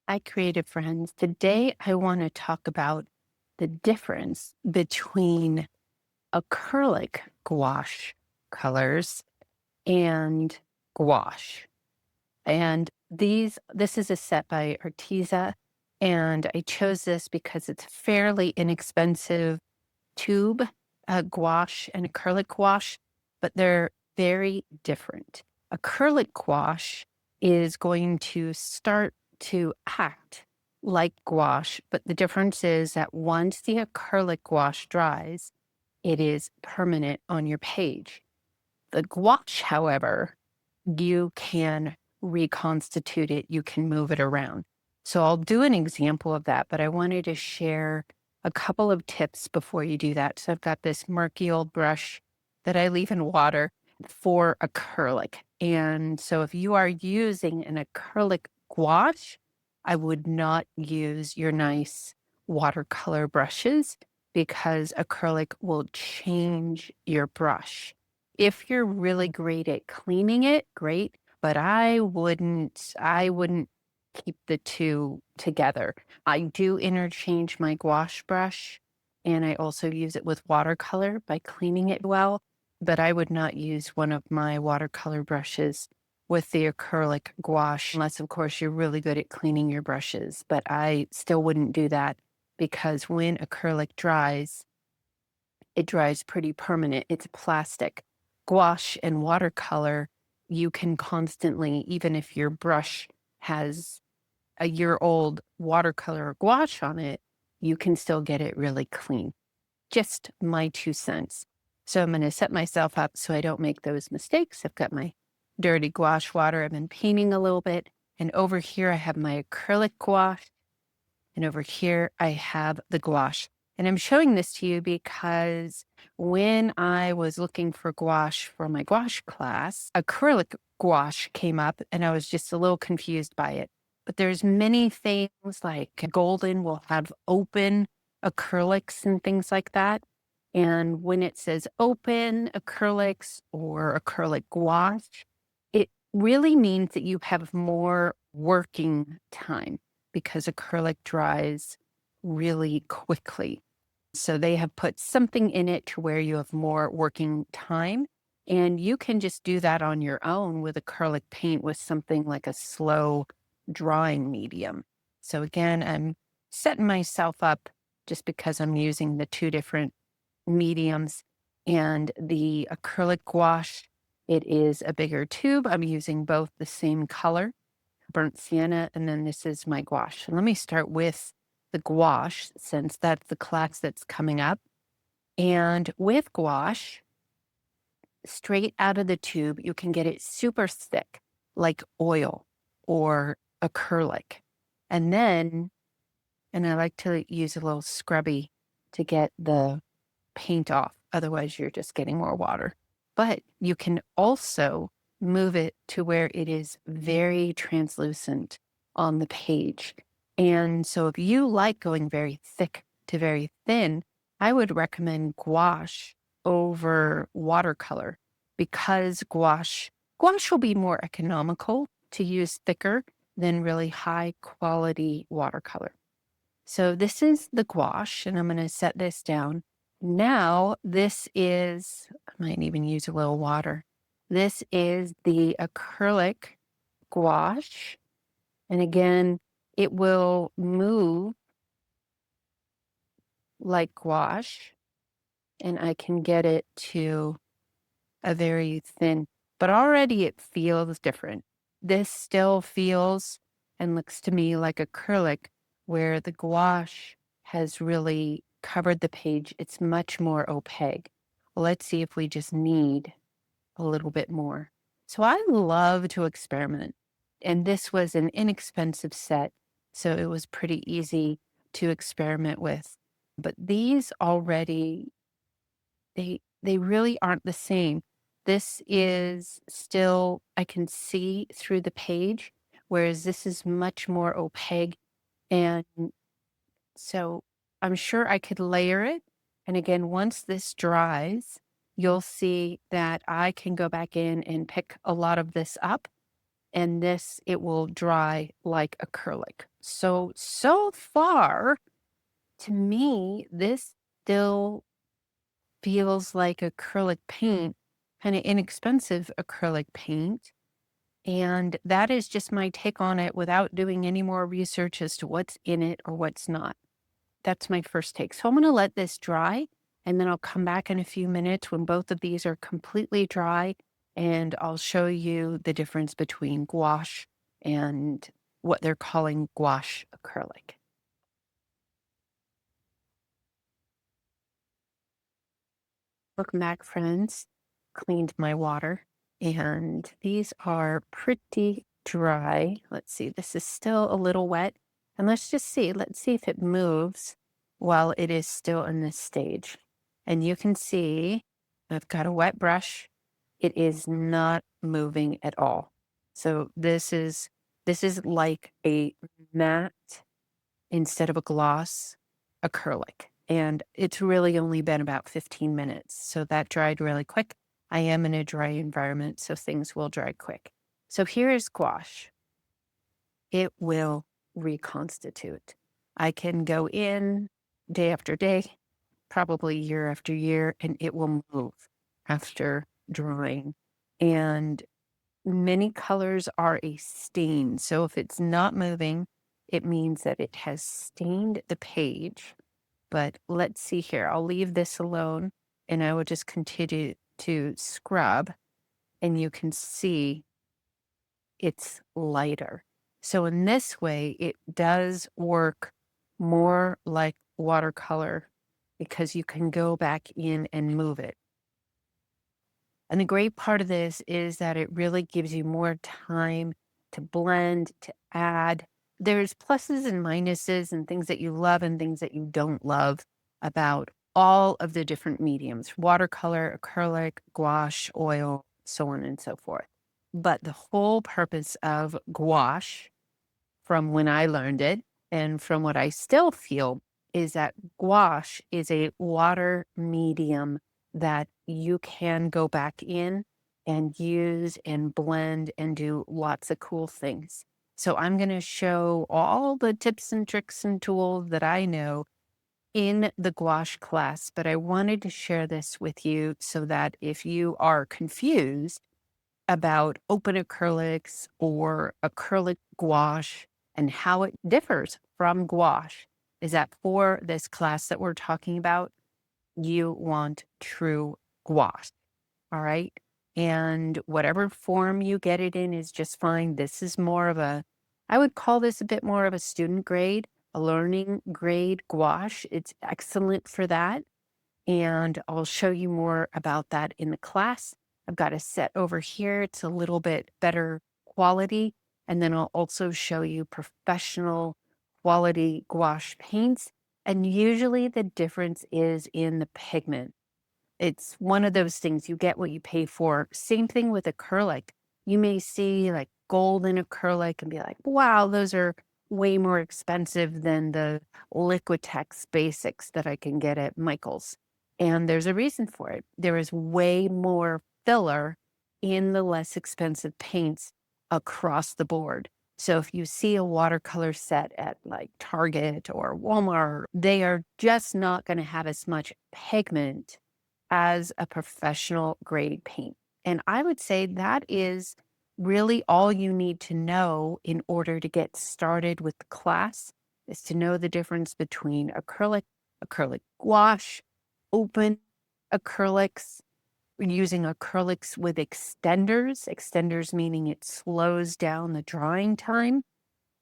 Hi, creative friends. Today, I want to talk about the difference between acrylic gouache colors and gouache. And this is a set by Arteza, and I chose this because it's a fairly inexpensive tube, gouache and acrylic gouache, but they're very different. Acrylic gouache is going to start to act like gouache, but the difference is that once the acrylic gouache dries, it is permanent on your page. The gouache, however, you can reconstitute it, you can move it around. So I'll do an example of that, but I wanted to share a couple of tips before you do that. So I've got this murky old brush that I leave in water for acrylic. And so if you are using an acrylic gouache, I would not use your nice watercolor brushes because acrylic will change your brush. If you're really great at cleaning it, great, but I wouldn't keep the 2 together. I do interchange my gouache brush, and I also use it with watercolor by cleaning it well, but I would not use one of my watercolor brushes with the acrylic gouache, unless, of course, you're really good at cleaning your brushes, but I still wouldn't do that because when acrylic dries, it dries pretty permanent. It's plastic. Gouache and watercolor, you can constantly, even if your brush has a year-old watercolor or gouache on it, you can still get it really clean. Just my 2 cents. So I'm gonna set myself up so I don't make those mistakes. I've got my dirty gouache water. I've been painting a little bit, and over here I have my acrylic gouache. And over here, I have the gouache. And I'm showing this to you because when I was looking for gouache for my gouache class, acrylic gouache came up and I was just a little confused by it. But there's many things like Golden will have open acrylics and things like that. And when it says open acrylics or acrylic gouache, it really means that you have more working time because acrylic dries really quickly. So they have put something in it to where you have more working time. And you can just do that on your own with acrylic paint with something like a slow drawing medium. So again, I'm setting myself up just because I'm using the 2 different mediums. And the acrylic gouache, it is a bigger tube. I'm using both the same color, burnt sienna, and then this is my gouache. So let me start with the gouache since that's the class that's coming up. And with gouache, straight out of the tube, you can get it super thick, like oil or acrylic. And then, and I like to use a little scrubby to get the paint off. Otherwise, you're just getting more water. But you can also move it to where it is very translucent on the page. And so if you like going very thick to very thin, I would recommend gouache over watercolor because gouache will be more economical to use thicker than really high quality watercolor. So this is the gouache, and I'm going to set this down. Now, this is, I might even use a little water. This is the acrylic gouache. And again, it will move like gouache, and I can get it to a very thin, but already it feels different. This still feels and looks to me like acrylic, where the gouache has really covered the page. It's much more opaque. Well, let's see if we just need a little bit more. So I love to experiment. And this was an inexpensive set, so it was pretty easy to experiment with. But these already, they really aren't the same. This is still, I can see through the page, whereas this is much more opaque. And so I'm sure I could layer it. And again, once this dries, you'll see that I can go back in and pick a lot of this up and this, it will dry like acrylic. So far, to me, this still feels like acrylic paint, kind of inexpensive acrylic paint. And that is just my take on it without doing any more research as to what's in it or what's not. That's my first take. So I'm going to let this dry, and then I'll come back in a few minutes when both of these are completely dry, and I'll show you the difference between gouache and what they're calling gouache acrylic. Welcome back, friends. Cleaned my water, and these are pretty dry. Let's see, this is still a little wet. And let's just see, let's see if it moves while it is still in this stage. And you can see I've got a wet brush. It is not moving at all. So this is like a matte instead of a gloss acrylic. And it's really only been about 15 minutes. So that dried really quick. I am in a dry environment, so things will dry quick. So here is gouache. It will reconstitute. I can go in day after day, probably year after year, and it will move after drying. And many colors are a stain. So if it's not moving, it means that it has stained the page. But let's see here. I'll leave this alone, and I will just continue to scrub, and you can see it's lighter. So in this way, it does work more like watercolor because you can go back in and move it. And the great part of this is that it really gives you more time to blend, to add. There's pluses and minuses and things that you love and things that you don't love about all of the different mediums: watercolor, acrylic, gouache, oil, so on and so forth. But the whole purpose of gouache, from when I learned it and from what I still feel, is that gouache is a water medium that you can go back in and use and blend and do lots of cool things. So I'm going to show all the tips and tricks and tools that I know in the gouache class, but I wanted to share this with you so that if you are confused about open acrylics or acrylic gouache and how it differs from gouache, is that for this class that we're talking about, you want true gouache. All right. And whatever form you get it in is just fine. This is more of a, I would call this a bit more of a student grade, a learning grade gouache. It's excellent for that. And I'll show you more about that in the class. I've got a set over here. It's a little bit better quality. And then I'll also show you professional quality gouache paints. And usually the difference is in the pigment. It's one of those things, you get what you pay for. Same thing with acrylic. You may see like golden acrylic and be like, wow, those are way more expensive than the Liquitex basics that I can get at Michael's. And there's a reason for it. There is way more filler in the less expensive paints across the board. So if you see a watercolor set at like Target or Walmart, they are just not going to have as much pigment as a professional grade paint. And I would say that is really all you need to know in order to get started with the class, is to know the difference between acrylic, acrylic gouache, open acrylics, using acrylics with extenders meaning it slows down the drying time,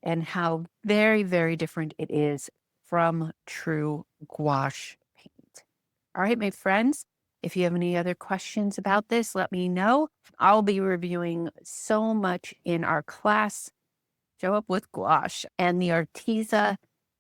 and how very, very different it is from true gouache paint. All right, my friends, if you have any other questions about this, let me know. I'll be reviewing so much in our class. Show up with gouache. And the Arteza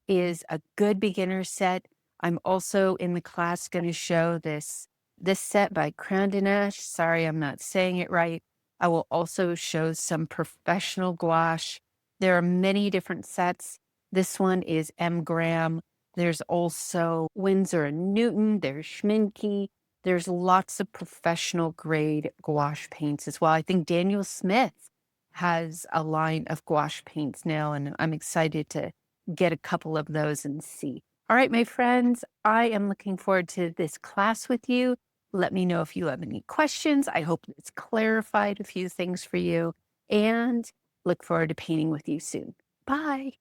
is a good beginner set. I'm also in the class going to show this set by Crandinash. Sorry, I'm not saying it right. I will also show some professional gouache. There are many different sets. This one is M. Graham. There's also Winsor and Newton. There's Schmincke. There's lots of professional grade gouache paints as well. I think Daniel Smith has a line of gouache paints now, and I'm excited to get a couple of those and see. All right, my friends, I am looking forward to this class with you. Let me know if you have any questions. I hope it's clarified a few things for you, and look forward to painting with you soon. Bye.